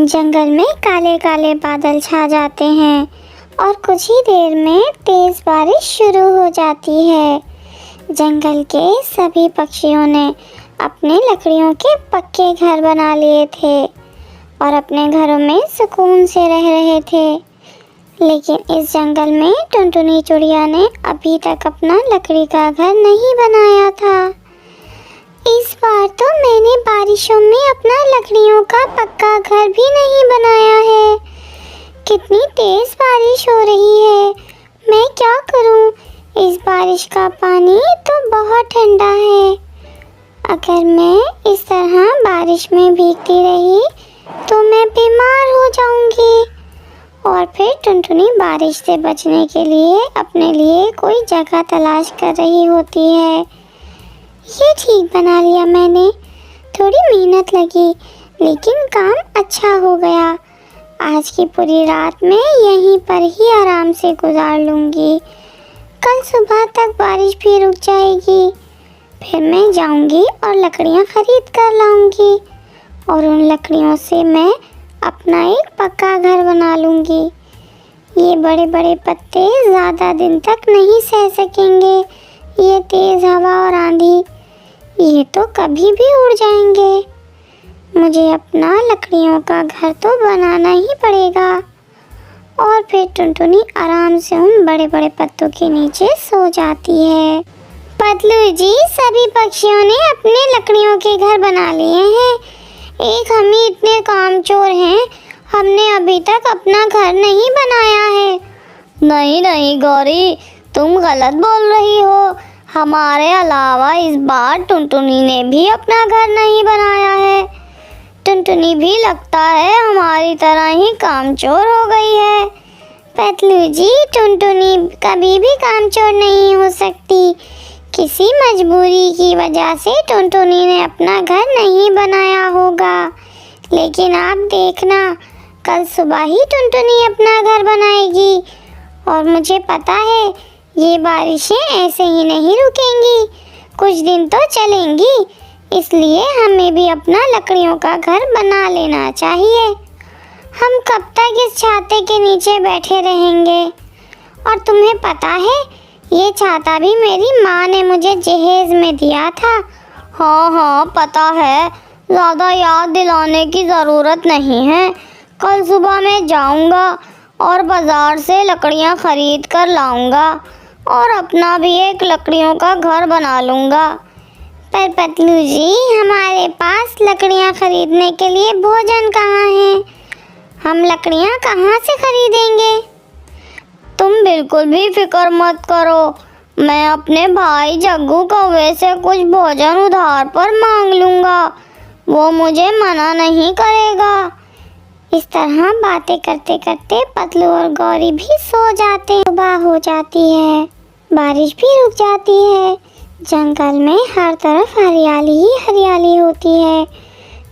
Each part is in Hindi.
जंगल में काले काले बादल छा जाते हैं और कुछ ही देर में तेज बारिश शुरू हो जाती है। जंगल के सभी पक्षियों ने अपने लकड़ियों के पक्के घर बना लिए थे और अपने घरों में सुकून से रह रहे थे। लेकिन इस जंगल में टुनटुनी चिड़िया ने अभी तक अपना लकड़ी का घर नहीं बनाया था। इस बार तो मैंने बारिशों में अपना लकड़ियों का पक्का घर भी नहीं बनाया है। कितनी तेज बारिश हो रही है, मैं क्या करूं? इस बारिश का पानी तो बहुत ठंडा है। अगर मैं इस तरह बारिश में भीगती रही तो मैं बीमार हो जाऊंगी। और फिर टुनटुनी बारिश से बचने के लिए अपने लिए कोई जगह तलाश कर रही होती है। ये ठीक बना लिया मैंने, थोड़ी मेहनत लगी लेकिन काम अच्छा हो गया। आज की पूरी रात मैं यहीं पर ही आराम से गुजार लूँगी। कल सुबह तक बारिश भी रुक जाएगी, फिर मैं जाऊँगी और लकड़ियाँ खरीद कर लाऊँगी और उन लकड़ियों से मैं अपना एक पक्का घर बना लूँगी। ये बड़े बड़े पत्ते ज़्यादा दिन तक नहीं सह सकेंगे, ये तेज़ हवा और आंधी, ये तो कभी भी उड़ जाएंगे। मुझे अपना लकड़ियों का घर तो बनाना ही पड़ेगा। और फिर टुनटुनी आराम से उन बड़े बड़े पत्तों के नीचे सो जाती है। पतलू जी, सभी पक्षियों ने अपने लकड़ियों के घर बना लिए हैं, एक हम ही इतने कामचोर हैं, हमने अभी तक अपना घर नहीं बनाया है। नहीं नहीं गौरी, तुम गलत बोल रही हो। हमारे अलावा इस बार टुनटुनी ने भी अपना घर नहीं बनाया है। टुनटुनी भी लगता है हमारी तरह ही कामचोर हो गई है। पतलू जी, टुनटुनी कभी भी कामचोर नहीं हो सकती। किसी मजबूरी की वजह से टुनटुनी ने अपना घर नहीं बनाया होगा। लेकिन आप देखना, कल सुबह ही टुनटुनी अपना घर बनाएगी। और मुझे पता है ये बारिशें ऐसे ही नहीं रुकेंगी, कुछ दिन तो चलेंगी। इसलिए हमें भी अपना लकड़ियों का घर बना लेना चाहिए। हम कब तक इस छाते के नीचे बैठे रहेंगे? और तुम्हें पता है, ये छाता भी मेरी माँ ने मुझे जहेज में दिया था। हाँ हाँ पता है, ज़्यादा याद दिलाने की ज़रूरत नहीं है। कल सुबह मैं जाऊँगा और बाज़ार से लकड़ियाँ ख़रीद कर लाऊँगा और अपना भी एक लकड़ियों का घर बना लूँगा। पर पतलू जी, हमारे पास लकड़ियाँ खरीदने के लिए भोजन कहाँ है? हम लकड़ियाँ कहाँ से खरीदेंगे? तुम बिल्कुल भी फिक्र मत करो, मैं अपने भाई जग्गू कौवे से कुछ भोजन उधार पर मांग लूँगा, वो मुझे मना नहीं करेगा। इस तरह बातें करते करते पतलू और गौरी भी सो जाते। सुबह हो जाती है, बारिश भी रुक जाती है। जंगल में हर तरफ हरियाली ही हरियाली होती है।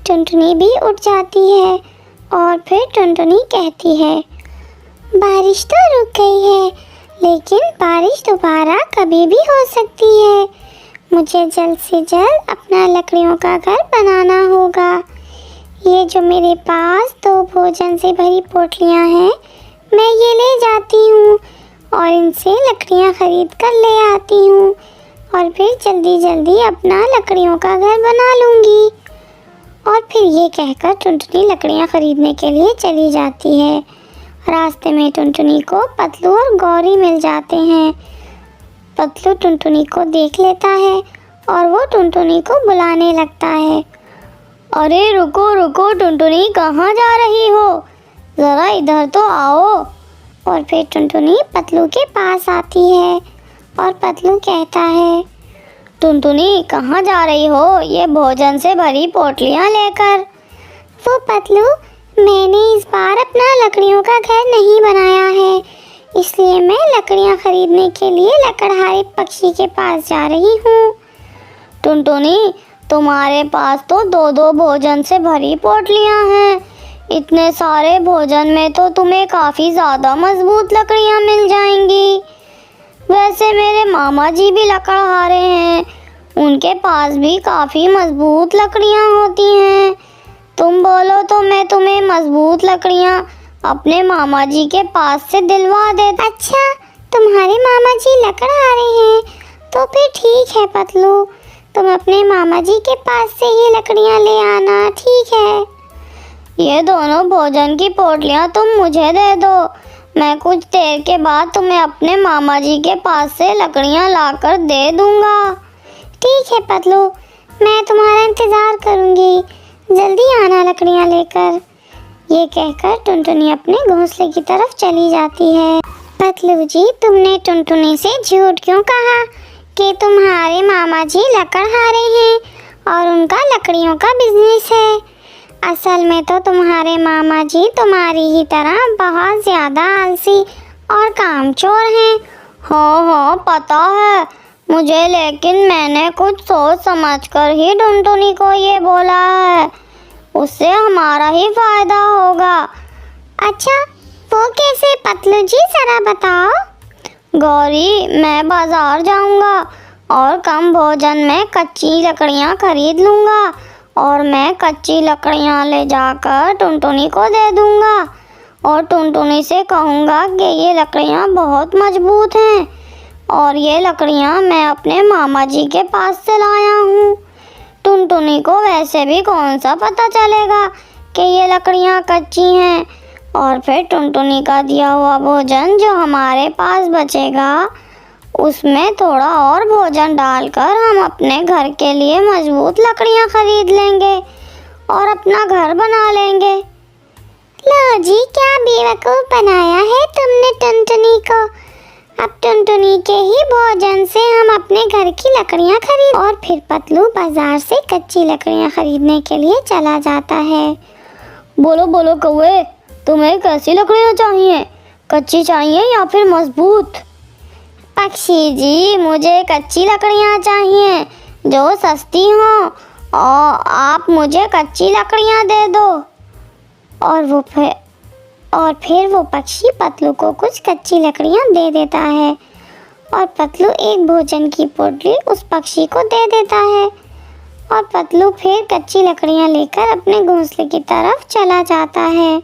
टुनटुनी भी उठ जाती है और फिर टुनटुनी कहती है, बारिश तो रुक गई है, लेकिन बारिश दोबारा कभी भी हो सकती है। मुझे जल्द से जल्द अपना लकड़ियों का घर बनाना होगा। ये जो मेरे पास 2 भोजन से भरी पोटलियाँ हैं, मैं ये ले जाती हूँ और इनसे लकड़ियाँ खरीद कर ले आती हूँ और फिर जल्दी जल्दी अपना लकड़ियों का घर बना लूँगी। और फिर ये कहकर टुनटुनी लकड़ियाँ खरीदने के लिए चली जाती है। रास्ते में टुनटुनी को पतलू और गौरी मिल जाते हैं। पतलू टुनटुनी को देख लेता है और वो टुनटुनी को बुलाने लगता है। अरे रुको रुको टुनटुनी, कहाँ जा रही हो? ज़रा इधर तो आओ। और फिर टुनटुनी पतलू के पास आती है और पतलू कहता है, टुनटुनी कहाँ जा रही हो ये भोजन से भरी पोटलियाँ लेकर? वो पतलू, मैंने इस बार अपना लकड़ियों का घर नहीं बनाया है, इसलिए मैं लकड़ियाँ खरीदने के लिए लकड़हारे पक्षी के पास जा रही हूँ। टुनटुनी, तुम्हारे पास तो 2-2 भोजन से भरी पोटलियाँ हैं। इतने सारे भोजन में तो तुम्हें काफ़ी ज़्यादा मजबूत लकड़ियाँ मिल जाएंगी। वैसे मेरे मामा जी भी लकड़हारे हैं, उनके पास भी काफ़ी मजबूत लकड़ियाँ होती हैं। तुम बोलो तो मैं तुम्हें मजबूत लकड़ियाँ अपने मामा जी के पास से दिलवा देता। अच्छा, तुम्हारे मामा जी लकड़ आ रहे हैं तो फिर ठीक है पतलू, तुम अपने मामा जी के पास से ही लकड़ियाँ ले आना, ठीक है। ये दोनों भोजन की पोटलियाँ तुम मुझे दे दो, मैं कुछ देर के बाद तुम्हें अपने मामा जी के पास से लकड़ियाँ लाकर दे दूँगा। ठीक है पतलू, मैं तुम्हारा इंतज़ार करूँगी, जल्दी आना लकड़ियाँ लेकर। ये कहकर टुनटुनी अपने घोंसले की तरफ चली जाती है। पतलू जी, तुमने टुनटुनी से झूठ क्यों कहा कि तुम्हारे मामा जी लकड़हारे हैं और उनका लकड़ियों का बिजनेस है? असल में तो तुम्हारे मामा जी तुम्हारी ही तरह बहुत ज़्यादा आलसी और कामचोर हैं। हाँ पता है मुझे, लेकिन मैंने कुछ सोच समझकर ही टुनटुनी को ये बोला है, उससे हमारा ही फायदा होगा। अच्छा, वो कैसे पतलू जी, ज़रा बताओ। गौरी, मैं बाजार जाऊंगा और कम भोजन में कच्ची लकड़ियां खरीद लूंगा और मैं कच्ची लकड़ियां ले जाकर टुनटुनी को दे दूंगा और टुनटुनी से कहूँगा कि ये लकड़ियां बहुत मजबूत हैं और ये लकड़ियां मैं अपने मामा जी के पास से लाया हूँ। टुनटुनी को वैसे भी कौन सा पता चलेगा कि ये लकड़ियां कच्ची हैं, और फिर टुनटुनी का दिया हुआ भोजन जो हमारे पास बचेगा उसमें थोड़ा और भोजन डालकर हम अपने घर के लिए मजबूत लकड़ियां खरीद लेंगे और अपना घर बना लेंगे। लो जी, क्या बेवकूफ़ बनाया है तुमने टुनटुनी को। अब टुनटुनी के ही भोजन से हम अपने घर की लकड़ियां खरीद। और फिर पतलू बाजार से कच्ची लकड़ियां खरीदने के लिए चला जाता है। बोलो बोलो कौवे, तुम्हें कैसी लकड़ियाँ चाहिए, कच्ची चाहिए या फिर मजबूत? पक्षी जी, मुझे कच्ची लकड़ियाँ चाहिए जो सस्ती हों, और आप मुझे कच्ची लकड़ियाँ दे दो। और फिर वो पक्षी पतलू को कुछ कच्ची लकड़ियाँ दे देता है और पतलू एक भोजन की पोटली उस पक्षी को दे देता है और पतलू फिर कच्ची लकड़ियाँ लेकर अपने घोंसले की तरफ चला जाता है।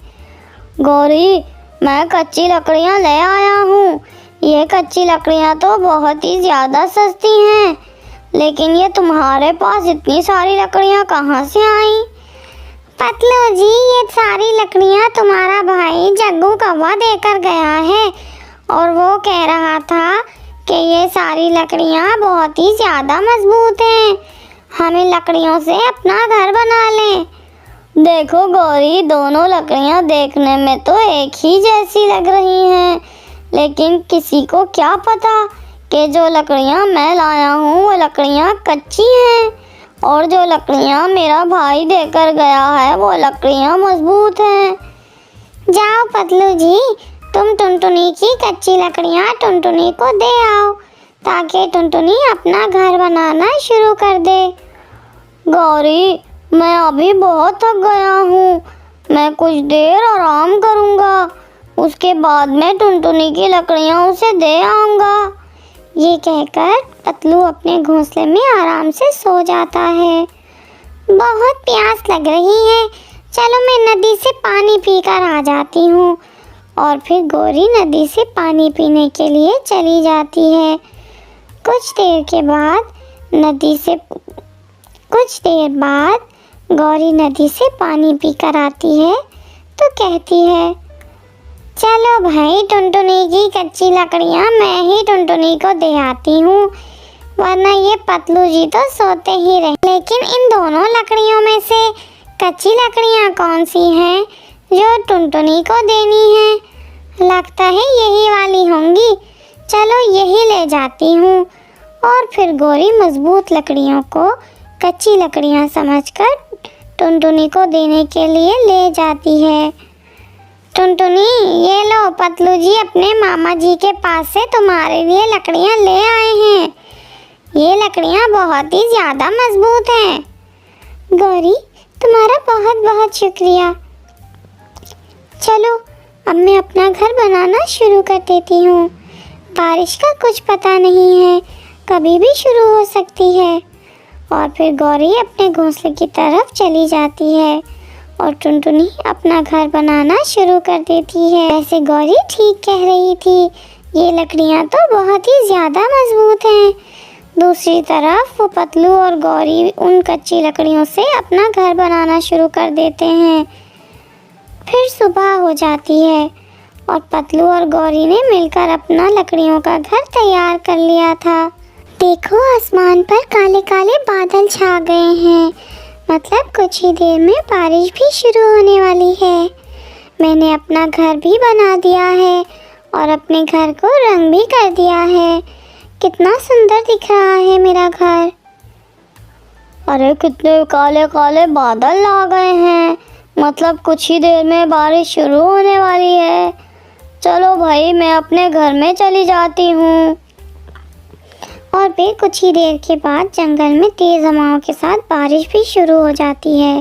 गौरी, मैं कच्ची लकड़ियाँ ले आया हूँ। ये कच्ची लकड़ियाँ तो बहुत ही ज़्यादा सस्ती हैं, लेकिन ये तुम्हारे पास इतनी सारी लकड़ियाँ कहाँ से आई? पतलू जी, ये सारी लकड़ियाँ तुम्हारा भाई जग्गू कौवा देकर गया है और वो कह रहा था कि ये सारी लकड़ियाँ बहुत ही ज़्यादा मजबूत हैं, हम इन लकड़ियों से अपना घर बना लें। देखो गौरी, दोनों लकड़ियाँ देखने में तो एक ही जैसी लग रही हैं, लेकिन किसी को क्या पता कि जो लकड़ियाँ मैं लाया हूँ वो लकड़ियाँ कच्ची हैं और जो लकड़ियाँ मेरा भाई देकर गया है वो लकड़ियाँ मजबूत हैं। जाओ पतलू जी, तुम टुनटुनी की कच्ची लकड़ियाँ टुनटुनी को दे आओ ताकि टुनटुनी अपना घर बनाना शुरू कर दे। गौरी, मैं अभी बहुत थक गया हूँ, मैं कुछ देर आराम करूँगा, उसके बाद मैं टुनटुनी की लकड़ियाँ उसे दे आऊँगा। ये कहकर पतलू अपने घोंसले में आराम से सो जाता है। बहुत प्यास लग रही है, चलो मैं नदी से पानी पीकर आ जाती हूँ। और फिर गौरी नदी से पानी पीने के लिए चली जाती है। कुछ देर बाद गौरी नदी से पानी पीकर आती है तो कहती है, चलो भाई, टुनटुनी की कच्ची लकड़ियाँ मैं ही टुनटुनी को दे आती हूँ, वरना ये पतलू जी तो सोते ही रहे। लेकिन इन दोनों लकड़ियों में से कच्ची लकड़ियाँ कौन सी हैं जो टुनटुनी को देनी है? लगता है यही वाली होंगी, चलो यही ले जाती हूँ। और फिर गौरी मजबूत लकड़ियों को कच्ची लकड़ियाँ समझकर टुनटुनी को देने के लिए ले जाती है। टुनटुनी, ये लो, पतलू जी अपने मामा जी के पास से तुम्हारे लिए लकड़ियाँ ले आए हैं। ये लकड़ियाँ बहुत ही ज़्यादा मजबूत हैं। गौरी, तुम्हारा बहुत बहुत शुक्रिया। चलो अब मैं अपना घर बनाना शुरू कर देती हूँ। बारिश का कुछ पता नहीं है, कभी भी शुरू हो सकती है। और फिर गौरी अपने घोंसले की तरफ चली जाती है और टुनटुनी अपना घर बनाना शुरू कर देती है। वैसे गौरी ठीक कह रही थी, ये लकड़ियाँ तो बहुत ही ज़्यादा मजबूत हैं। दूसरी तरफ वो पतलू और गौरी उन कच्ची लकड़ियों से अपना घर बनाना शुरू कर देते हैं। फिर सुबह हो जाती है और पतलू और गौरी ने मिलकर अपना लकड़ियों का घर तैयार कर लिया था। देखो, आसमान पर काले काले बादल छा गए हैं, मतलब कुछ ही देर में बारिश भी शुरू होने वाली है। मैंने अपना घर भी बना दिया है और अपने घर को रंग भी कर दिया है। कितना सुंदर दिख रहा है मेरा घर। अरे कितने काले काले बादल आ गए हैं, मतलब कुछ ही देर में बारिश शुरू होने वाली है। चलो भाई, मैं अपने घर में चली जाती हूँ। और फिर कुछ ही देर के बाद जंगल में तेज हवाओं के साथ बारिश भी शुरू हो जाती है।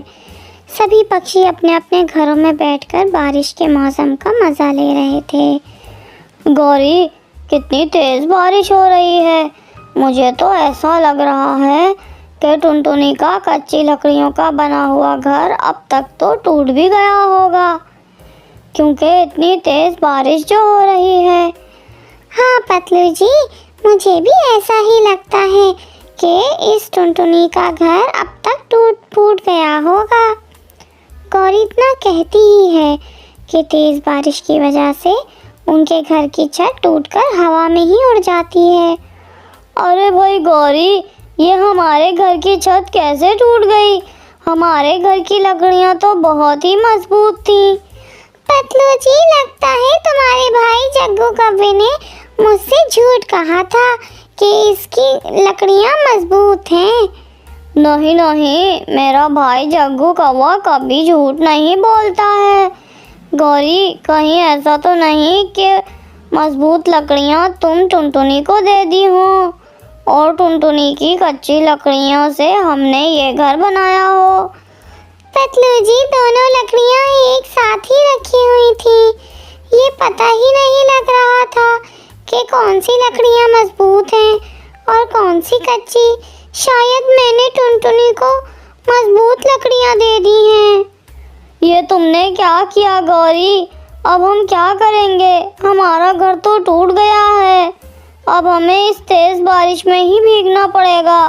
सभी पक्षी अपने अपने घरों में बैठकर बारिश के मौसम का मज़ा ले रहे थे। गौरी, कितनी तेज बारिश हो रही है। मुझे तो ऐसा लग रहा है कि टुनटुनी का कच्ची लकड़ियों का बना हुआ घर अब तक तो टूट भी गया होगा, क्योंकि इतनी तेज बारिश जो हो रही है। हाँ पतलू जी, मुझे भी ऐसा ही लगता है कि इस टुनटुनी का घर अब तक टूट फूट गया होगा। गौरी इतना कहती ही है कि तेज बारिश की वजह से उनके घर की छत टूटकर हवा में ही उड़ जाती है। अरे भाई गौरी, ये हमारे घर की छत कैसे टूट गई? हमारे घर की लकड़ियाँ तो बहुत ही मजबूत थी। पतलू जी, लगता है तुम्हारे भाई जग्गू कव्वे ने मुझसे झूठ कहा था कि इसकी लकड़ियाँ मजबूत हैं। नहीं नहीं, मेरा भाई जग्गू कौवा कभी झूठ नहीं बोलता है। गौरी, कहीं ऐसा तो नहीं कि मजबूत लकड़ियाँ तुम टुनटुनी को दे दी हो और टुनटुनी की कच्ची लकड़ियों से हमने ये घर बनाया हो? पतलू जी, दोनों लकड़ियाँ एक साथ ही रखी हुई थी। ये पता ही नहीं लग रहा था कि कौन सी लकड़ियाँ मजबूत हैं और कौन सी कच्ची। शायद मैंने टुनटुनी को मजबूत लकड़ियाँ दे दी हैं। ये तुमने क्या किया गौरी? अब हम क्या करेंगे? हमारा घर तो टूट गया है। अब हमें इस तेज बारिश में ही भीगना पड़ेगा।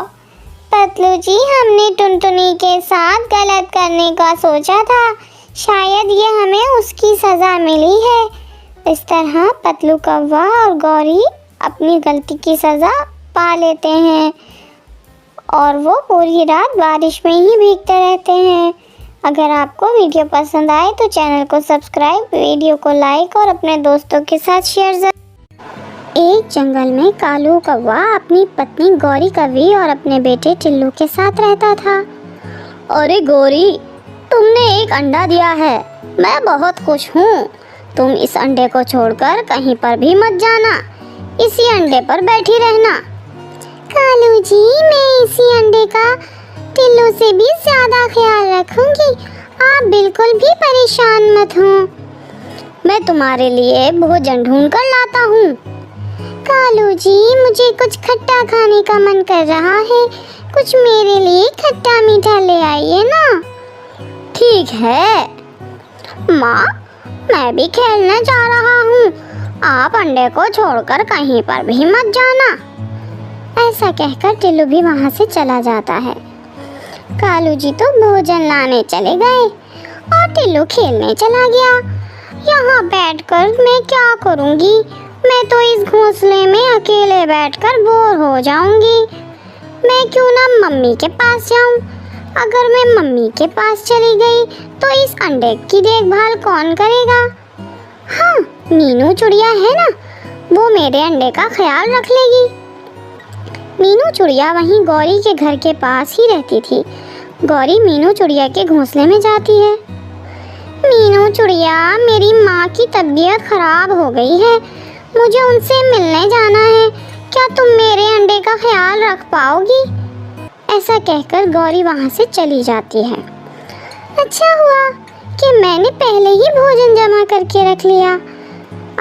पतलू जी, हमने टुनटुनी के साथ गलत करने का सोचा था। शायद ये हमें उसकी सज़ा मिली है। इस तरह पतलू कौवा और गौरी अपनी गलती की सज़ा पा लेते हैं और वो पूरी रात बारिश में ही भीगते रहते हैं। अगर आपको वीडियो पसंद आए तो चैनल को सब्सक्राइब, वीडियो को लाइक और अपने दोस्तों के साथ शेयर। एक जंगल में कालू कौवा अपनी पत्नी गौरी कौवी और अपने बेटे टिल्लू के साथ रहता था। अरे गौरी, तुमने एक अंडा दिया है, मैं बहुत खुश हूँ। तुम इस अंडे को छोड़कर कहीं पर भी मत जाना, इसी अंडे पर बैठी रहना। कालू जी, मैं इसी अंडे का टिल्लू से भी ज़्यादा ख्याल रखूंगी। आप बिल्कुल भी परेशान मत हो। मैं तुम्हारे लिए भोजन ढूंढ कर लाता हूँ। कालू जी, मुझे कुछ खट्टा खाने का मन कर रहा है। कुछ मेरे लिए खट्टा मीठा ले आइए ना। ठीक है माँ, मैं भी खेलने जा रहा हूँ। आप अंडे को छोड़कर कहीं पर भी मत जाना। ऐसा कहकर टिल्लू भी वहाँ से चला जाता है। कालू जी तो भोजन लाने चले गए और टिल्लू खेलने चला गया। यहाँ बैठकर मैं क्या करूँगी? मैं तो इस घोंसले में अकेले बैठकर बोर हो जाऊँगी। मैं क्यों ना मम्मी के पास जाऊँ? अगर मैं मम्मी के पास चली गई तो इस अंडे की देखभाल कौन करेगा? हाँ, मीनू चिड़िया है ना, वो मेरे अंडे का ख्याल रख लेगी। मीनू चिड़िया वहीं गौरी के घर के पास ही रहती थी। गौरी मीनू चिड़िया के घोंसले में जाती है। मीनू चिड़िया, मेरी माँ की तबीयत खराब हो गई है, मुझे उनसे मिलने जाना है। क्या तुम मेरे अंडे का ख्याल रख पाओगी? ऐसा कहकर गौरी वहाँ से चली जाती है। अच्छा हुआ कि मैंने पहले ही भोजन जमा करके रख लिया।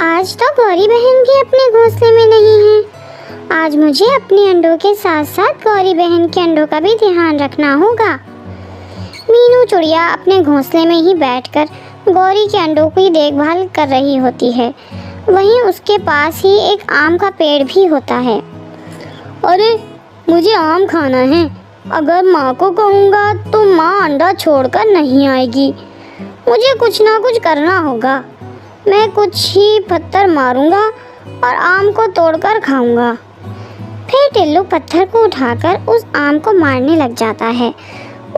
आज तो गौरी बहन भी अपने घोंसले में नहीं है। आज मुझे अपने अंडों के साथ साथ गौरी बहन के अंडों का भी ध्यान रखना होगा। मीनू चिड़िया अपने घोंसले में ही बैठकर गौरी के अंडों की देखभाल कर रही होती है। वहीं उसके पास ही एक आम का पेड़ भी होता है। अरे मुझे आम खाना है। अगर माँ को कहूँगा तो माँ अंडा छोड़कर नहीं आएगी। मुझे कुछ ना कुछ करना होगा। मैं कुछ ही पत्थर मारूंगा और आम को तोड़कर खाऊंगा। फिर टिल्लू पत्थर को उठाकर उस आम को मारने लग जाता है।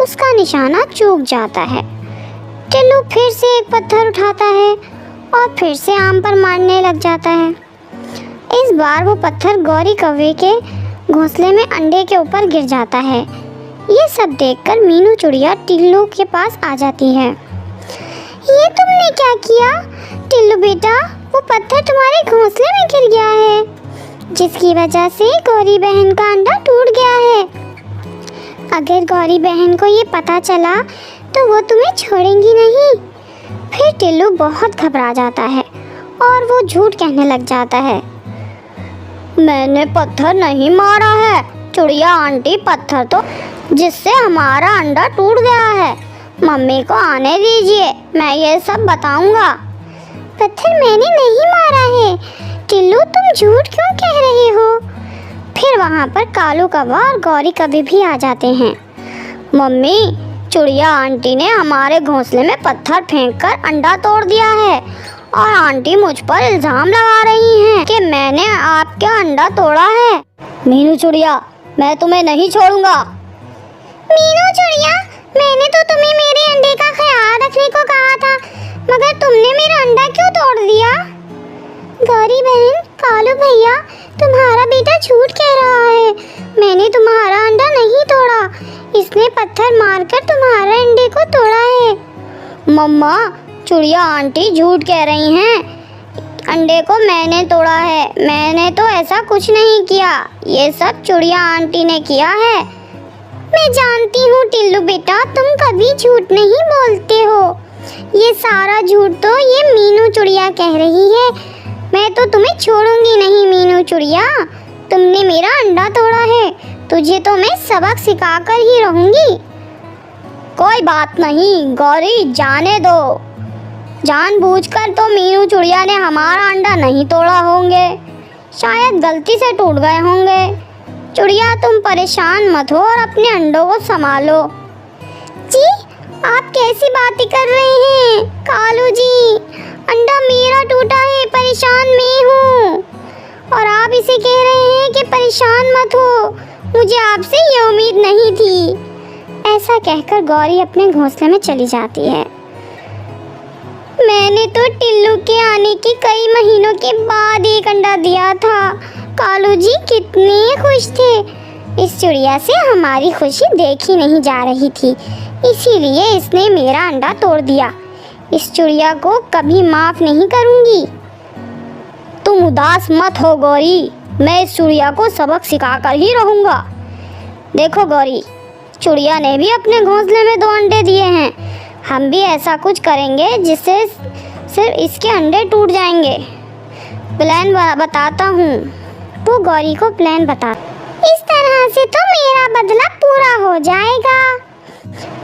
उसका निशाना चूक जाता है। टिल्लू फिर से एक पत्थर उठाता है और फिर से आम पर मारने लग जाता है। इस बार वो पत्थर गौरी कौवे के घोंसले में अंडे के ऊपर गिर जाता है। ये सब देखकर मीनू चिड़िया टिल्लू के पास आ जाती है। ये तुमने क्या किया टिल्लू बेटा? वो पत्थर तुम्हारे घोंसले में गिर गया है, जिसकी वजह से गौरी बहन का अंडा टूट गया है। अगर गौरी बहन को ये पता चला तो वो तुम्हें छोड़ेंगी नहीं। फिर टिल्लू बहुत घबरा जाता है और वो झूठ कहने लग जाता है। मैंने पत्थर नहीं मारा है चिड़िया आंटी, पत्थर तो जिससे हमारा अंडा टूट गया है। मम्मी को आने दीजिए, मैं ये सब बताऊंगा। पत्थर मैंने नहीं मारा है टिल्लू, तुम झूठ क्यों कह रहे हो? फिर वहाँ पर कालू कौवा और गौरी कौवी भी आ जाते हैं। मम्मी, चिड़िया आंटी ने हमारे घोंसले में पत्थर फेंककर अंडा तोड़ दिया है और आंटी मुझ पर इल्जाम लगा रही हैं कि मैंने आपका अंडा तोड़ा है। मीनू चिड़िया, मैं तुम्हें नहीं छोड़ूंगा। मीनू चिड़िया, मैंने तो तुम्हें मेरे अंडे का ख्याल रखने को कहा था, मगर तुमने मेरा अंडा क्यों तोड़ दिया? गौरी बहन, कालू भैया, तुम्हारा बेटा झूठ कह रहा है। मैंने तुम्हारा अंडा नहीं तोड़ा, इसने पत्थर मारकर तुम्हारे अंडे को तोड़ा है। मम्मा, चिड़िया आंटी झूठ कह रही हैं। अंडे को मैंने तोड़ा है। मैंने तो ऐसा कुछ नहीं किया। ये सब चिड़िया आंटी ने किया है। मैं जानती हूँ टिल्लू बेटा, तुम कभी झूठ नहीं बोलते हो। ये सारा झूठ तो ये मीनू चिड़िया कह रही है। मैं तो तुम्हें छोड़ूंगी नहीं मीनू चिड़िया। तुमने मेरा अंडा तोड़ा है, तुझे तो मैं सबक सिखाकर ही रहूंगी। कोई बात नहीं गौरी, जाने दो। जानबूझकर तो मीनू चिड़िया ने हमारा अंडा नहीं तोड़ा होंगे, शायद गलती से टूट गए होंगे। चिड़िया तुम परेशान मत हो और अपने अंडों को संभालो। जी, आप कैसी बातें कर रहे हैं कालू जी? अंडा मेरा टूटा है, परेशान मैं हूँ, और आप इसे कह रहे हैं कि परेशान मत हो। मुझे आपसे ये उम्मीद नहीं थी। ऐसा कहकर गौरी अपने घोंसले में चली जाती है। मैंने तो टिल्लू के आने के कई महीनों के बाद एक अंडा दिया था। कालू जी कितने खुश थे। इस चिड़िया से हमारी खुशी देखी नहीं जा रही थी, इसीलिए इसने मेरा अंडा तोड़ दिया। इस चिड़िया को कभी माफ नहीं करूंगी। तुम उदास मत हो गौरी, मैं इस चिड़िया को सबक सिखाकर ही रहूंगा। देखो गौरी, चिड़िया ने भी अपने घोंसले में 2 अंडे दिए हैं। हम भी ऐसा कुछ करेंगे जिससे सिर्फ इसके अंडे टूट जाएंगे। प्लान बताता हूँ। वो गौरी को प्लान बता। इस तरह से तो मेरा बदला पूरा हो जाएगा।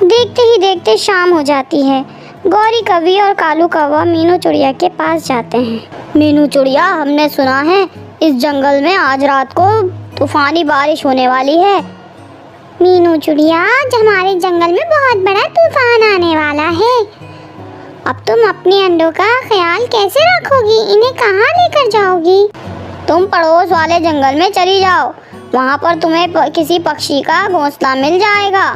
देखते ही देखते शाम हो जाती है। गौरी कौवी और कालू कौवा मीनू चिड़िया के पास जाते हैं। मीनू चिड़िया, हमने सुना है इस जंगल में आज रात को तूफानी बारिश होने वाली है। मीनू चिड़िया, आज हमारे जंगल में बहुत बड़ा तूफान आने वाला है। अब तुम अपने अंडों का ख्याल कैसे रखोगी? इन्हें कहाँ लेकर जाओगी? तुम पड़ोस वाले जंगल में चली जाओ, वहाँ पर तुम्हें किसी पक्षी का घोंसला मिल जाएगा।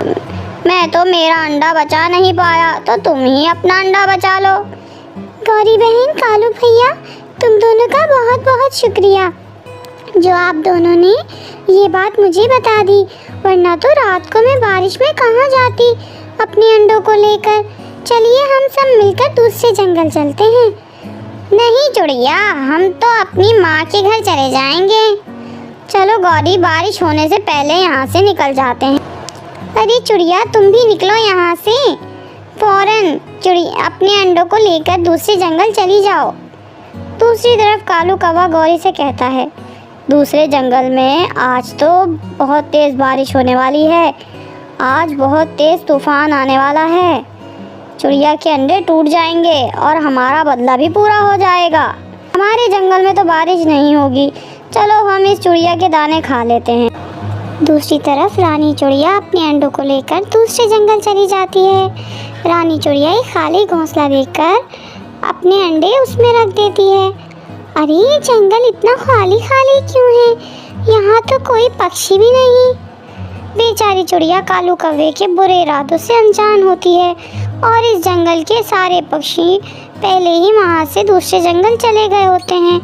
मैं तो मेरा अंडा बचा नहीं पाया, तो तुम ही अपना अंडा बचा लो। गौरी बहन, कालू भैया, तुम दोनों का बहुत बहुत शुक्रिया जो आप दोनों ने ये बात मुझे बता दी, वरना तो रात को मैं बारिश में कहाँ जाती अपने अंडों को लेकर। चलिए हम सब मिलकर दूसरे जंगल चलते हैं। नहीं चिड़िया, हम तो अपनी माँ के घर चले जाएंगे। चलो गौरी, बारिश होने से पहले यहाँ से निकल जाते हैं। अरे चिड़िया, तुम भी निकलो यहाँ से फौरन। चिड़िया अपने अंडों को लेकर दूसरे जंगल चली जाओ। दूसरी तरफ कालू कौवा गौरी से कहता है, दूसरे जंगल में आज तो बहुत तेज़ बारिश होने वाली है। आज बहुत तेज तूफान आने वाला है। चिड़िया के अंडे टूट जाएंगे और हमारा बदला भी पूरा हो जाएगा। हमारे जंगल में तो बारिश नहीं होगी। चलो हम इस चिड़िया के दाने खा लेते हैं। दूसरी तरफ रानी चिड़िया अपने अंडों को लेकर दूसरे जंगल चली जाती है। रानी चिड़िया एक खाली घोंसला देखकर अपने अंडे उसमें रख देती है। अरे ये जंगल इतना खाली खाली क्यों है? यहाँ तो कोई पक्षी भी नहीं। बेचारी चिड़िया कालू कौवे के बुरे इरादों से अनजान होती है और इस जंगल के सारे पक्षी पहले ही वहाँ से दूसरे जंगल चले गए होते हैं,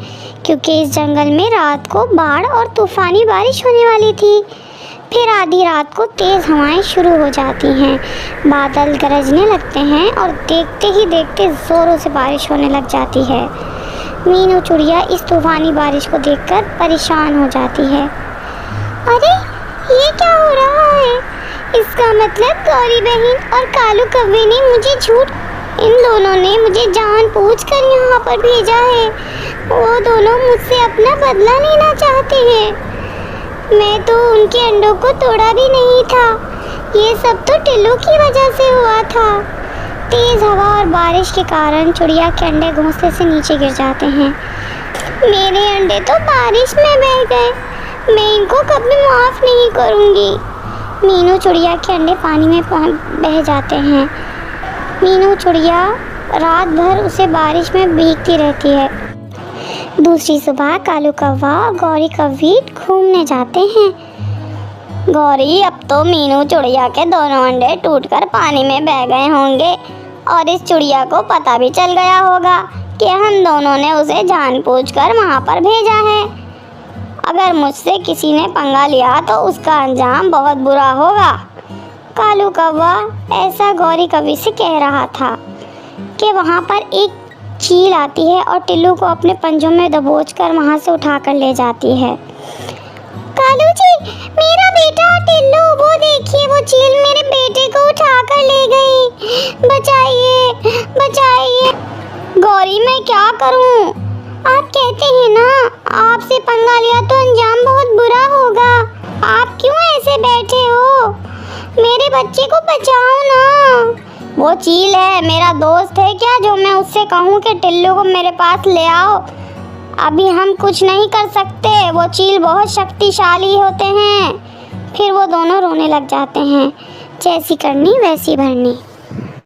क्योंकि इस जंगल में रात को बाढ़ और तूफानी बारिश होने वाली थी। फिर आधी रात को तेज़ हवाएं शुरू हो जाती हैं, बादल गरजने लगते हैं और देखते ही देखते ज़ोरों से बारिश होने लग जाती है। मीनू चिड़िया इस तूफानी बारिश को देखकर परेशान हो जाती है। अरे ये क्या हो रहा है? इसका मतलब गौरी बहन और कालू कौवे ने मुझे इन दोनों ने मुझे जानबूझकर यहाँ पर भेजा है। वो दोनों मुझसे अपना बदला लेना चाहते हैं। मैं तो उनके अंडों को तोड़ा भी नहीं था। ये सब तो टिल्लू की वजह से हुआ था। तेज हवा और बारिश के कारण चिड़िया के अंडे घोंसले से नीचे गिर जाते हैं। मेरे अंडे तो बारिश में बह गए। मैं इनको कभी माफ़ नहीं करूँगी। मीनू चिड़िया के अंडे पानी में बह जाते हैं। मीनू चिड़िया रात भर उसे बारिश में भीगती रहती है। दूसरी सुबह कालू कौवा और गौरी कौवी घूमने जाते हैं। गौरी, अब तो मीनू चिड़िया के दोनों अंडे टूटकर पानी में बह गए होंगे और इस चिड़िया को पता भी चल गया होगा कि हम दोनों ने उसे जानबूझकर वहाँ पर भेजा है। अगर मुझसे किसी ने पंगा लिया तो उसका अंजाम बहुत बुरा होगा। कालू कौवा ऐसा गौरी कौवी से कह रहा था कि वहाँ पर एक चील आती है और टिल्लू को अपने पंजों में दबोचकर वहाँ से उठाकर ले जाती है। कालू जी, मेरा बेटा टिल्लू, वो देखिए वो चील मेरे बेटे को उठाकर ले गई। बचाइए, बचाइए। गौरी, मैं क्या करूँ? आप कहते हैं ना, आपसे पंगा लिया तो अंजाम बहुत बुरा होगा। आप क्यों ऐसे बैठे हो? मेरे बच्चे को बचाओ ना। वो चील है, मेरा दोस्त है क्या जो मैं उससे कहूँ कि टिल्लू को मेरे पास ले आओ? अभी हम कुछ नहीं कर सकते। वो चील बहुत शक्तिशाली होते हैं। फिर वो दोनों रोने लग जाते हैं। जैसी करनी वैसी भरनी।